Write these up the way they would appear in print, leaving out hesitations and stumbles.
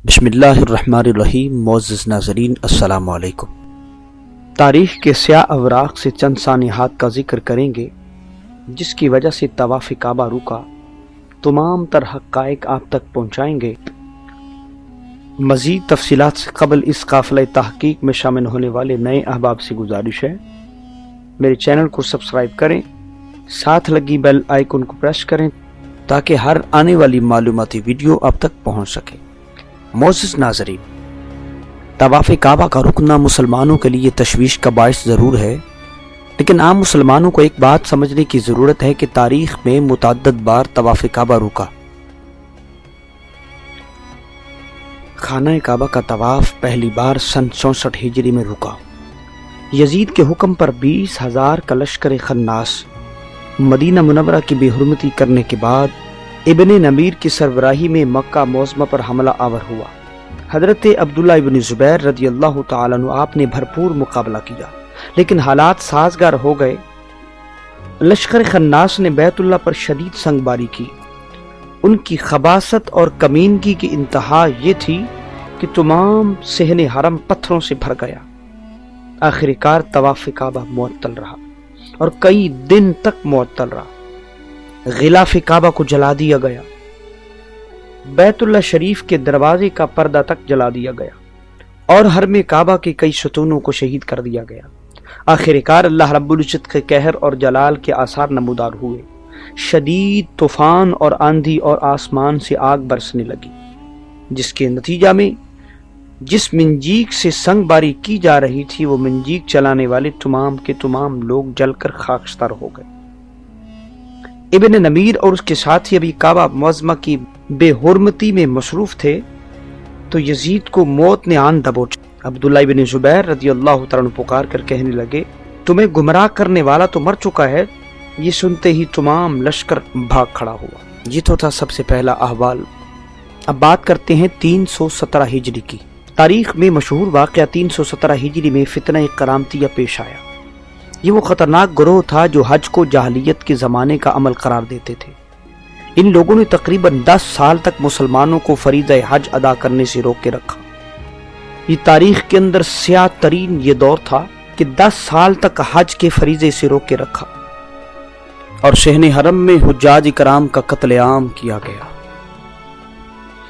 بسم اللہ الرحمن الرحیم۔ معزز ناظرین السلام علیکم۔ تاریخ کے سیاہ اوراق سے چند سانحات کا ذکر کریں گے جس کی وجہ سے طواف کعبہ رکا، تمام تر حقائق آپ تک پہنچائیں گے۔ مزید تفصیلات سے قبل اس قافلہ تحقیق میں شامل ہونے والے نئے احباب سے گزارش ہے میرے چینل کو سبسکرائب کریں، ساتھ لگی بیل آئیکن کو پریس کریں تاکہ ہر آنے والی معلوماتی ویڈیو آپ تک پہنچ سکے۔ معزز ناظرین، طواف کعبہ کا رکنا مسلمانوں کے لیے تشویش کا باعث ضرور ہے، لیکن عام مسلمانوں کو ایک بات سمجھنے کی ضرورت ہے کہ تاریخ میں متعدد بار طواف کعبہ رکا۔ خانہ کعبہ کا طواف پہلی بار سن 64 ہجری میں رکا۔ یزید کے حکم پر 20,000 کا لشکر خناس مدینہ منورہ کی بے حرمتی کرنے کے بعد ابن نمیر کی سربراہی میں مکہ معظمہ پر حملہ آور ہوا۔ حضرت عبداللہ ابن زبیر رضی اللہ تعالیٰ عنہ آپ نے بھرپور مقابلہ کیا، لیکن حالات سازگار ہو گئے۔ لشکر خناس نے بیت اللہ پر شدید سنگباری کی۔ ان کی خباثت اور کمینگی کی انتہا یہ تھی کہ تمام صحن حرم پتھروں سے بھر گیا۔ آخر کار طواف کعبہ معطل رہا اور کئی دن تک معطل رہا۔ غلاف کعبہ کو جلا دیا گیا، بیت اللہ شریف کے دروازے کا پردہ تک جلا دیا گیا اور حرم کعبہ کے کئی ستونوں کو شہید کر دیا گیا۔ آخر کار اللہ رب العزت کے قہر اور جلال کے آثار نمودار ہوئے۔ شدید طوفان اور آندھی اور آسمان سے آگ برسنے لگی، جس کے نتیجہ میں جس منجیک سے سنگ باری کی جا رہی تھی وہ منجیک چلانے والے تمام کے تمام لوگ جل کر خاکستر ہو گئے۔ ابن نمیر اور اس کے ساتھی ابھی کعبہ معظمہ کی بے حرمتی میں مصروف تھے تو یزید کو موت نے آن دبوچا۔ عبداللہ ابن زبیر رضی اللہ تعالیٰ عنہ پکار کر کہنے لگے، تمہیں گمراہ کرنے والا تو مر چکا ہے۔ یہ سنتے ہی تمام لشکر بھاگ کھڑا ہوا۔ یہ تو تھا سب سے پہلا احوال۔ اب بات کرتے ہیں 317 ہجری کی۔ تاریخ میں مشہور واقعہ 317 ہجری میں فتنہ کرامتیہ پیش آیا۔ یہ وہ خطرناک گروہ تھا جو حج کو جاہلیت کے زمانے کا عمل قرار دیتے تھے۔ ان لوگوں نے تقریباً 10 سال تک مسلمانوں کو فریضہ حج ادا کرنے سے روک کے رکھا۔ یہ تاریخ کے اندر سیاہ ترین یہ دور تھا کہ 10 سال تک حج کے فریضے سے روک کے رکھا اور شہن حرم میں حجاج کرام کا قتل عام کیا گیا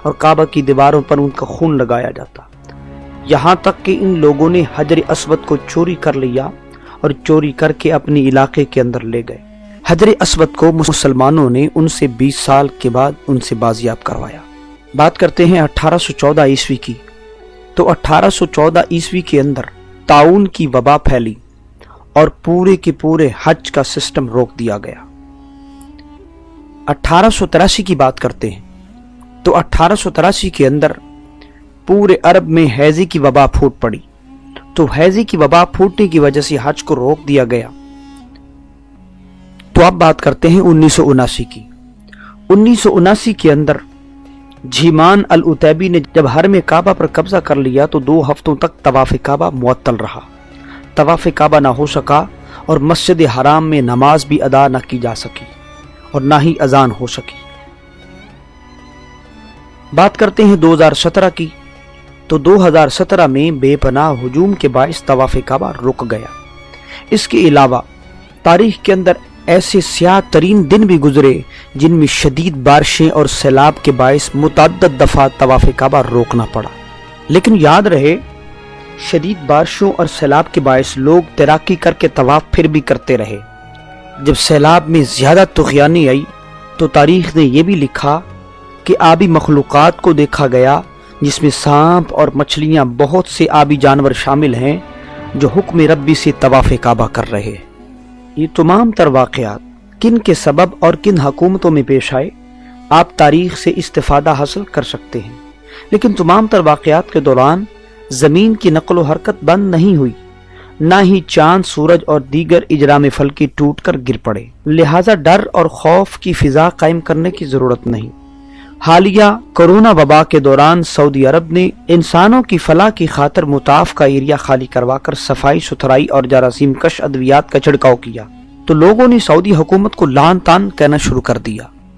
اور کعبہ کی دیواروں پر ان کا خون لگایا جاتا، یہاں تک کہ ان لوگوں نے حجر اسود کو چوری کر لیا اور چوری کر کے اپنی علاقے کے اندر لے گئے۔ حجر اسود کو مسلمانوں نے ان سے 20 سال کے بعد ان سے بازیاب کروایا۔ بات کرتے ہیں 1814 عیسوی کی۔ تو 1814 عیسوی کے اندر طاعون کی وبا پھیلی اور پورے کے پورے حج کا سسٹم روک دیا گیا۔ 1883 کی بات کرتے ہیں تو 1883 کے اندر پورے عرب میں ہیضے کی وبا پھوٹ پڑی، تو ہیضے کی وبا پھوٹنے کی وجہ سے حج کو روک دیا گیا۔ تو اب بات کرتے ہیں 1979 کی۔ 1979 کے اندر جھیمان العتیبی نے جب حرم کعبہ پر قبضہ کر لیا تو 2 ہفتوں تک طواف کعبہ معطل رہا۔ طواف کعبہ نہ ہو سکا اور مسجد حرام میں نماز بھی ادا نہ کی جا سکی اور نہ ہی اذان ہو سکی۔ بات کرتے ہیں 2017 کی۔ تو 2017 میں بے پناہ ہجوم کے باعث طواف کعبہ رک گیا۔ اس کے علاوہ تاریخ کے اندر ایسے سیاہ ترین دن بھی گزرے جن میں شدید بارشیں اور سیلاب کے باعث متعدد دفعہ طواف کعبہ روکنا پڑا، لیکن یاد رہے شدید بارشوں اور سیلاب کے باعث لوگ تیراکی کر کے طواف پھر بھی کرتے رہے۔ جب سیلاب میں زیادہ طغیانی آئی تو تاریخ نے یہ بھی لکھا کہ آبی مخلوقات کو دیکھا گیا جس میں سانپ اور مچھلیاں بہت سے آبی جانور شامل ہیں جو حکم ربی سے طواف کعبہ کر رہے ہیں۔ یہ تمام تر واقعات کن کے سبب اور کن حکومتوں میں پیش آئے آپ تاریخ سے استفادہ حاصل کر سکتے ہیں، لیکن تمام تر واقعات کے دوران زمین کی نقل و حرکت بند نہیں ہوئی، نہ ہی چاند، سورج اور دیگر اجرام فلکی ٹوٹ کر گر پڑے، لہٰذا ڈر اور خوف کی فضا قائم کرنے کی ضرورت نہیں۔ حالیہ کورونا وبا کے دوران سعودی عرب نے انسانوں کی فلاح کی خاطر مطاف کا ایریا خالی کروا کر صفائی ستھرائی اور جراثیم کش ادویات کا چھڑکاؤ کیا تو لوگوں نے سعودی حکومت کو لعن طعن کہنا شروع کر دیا،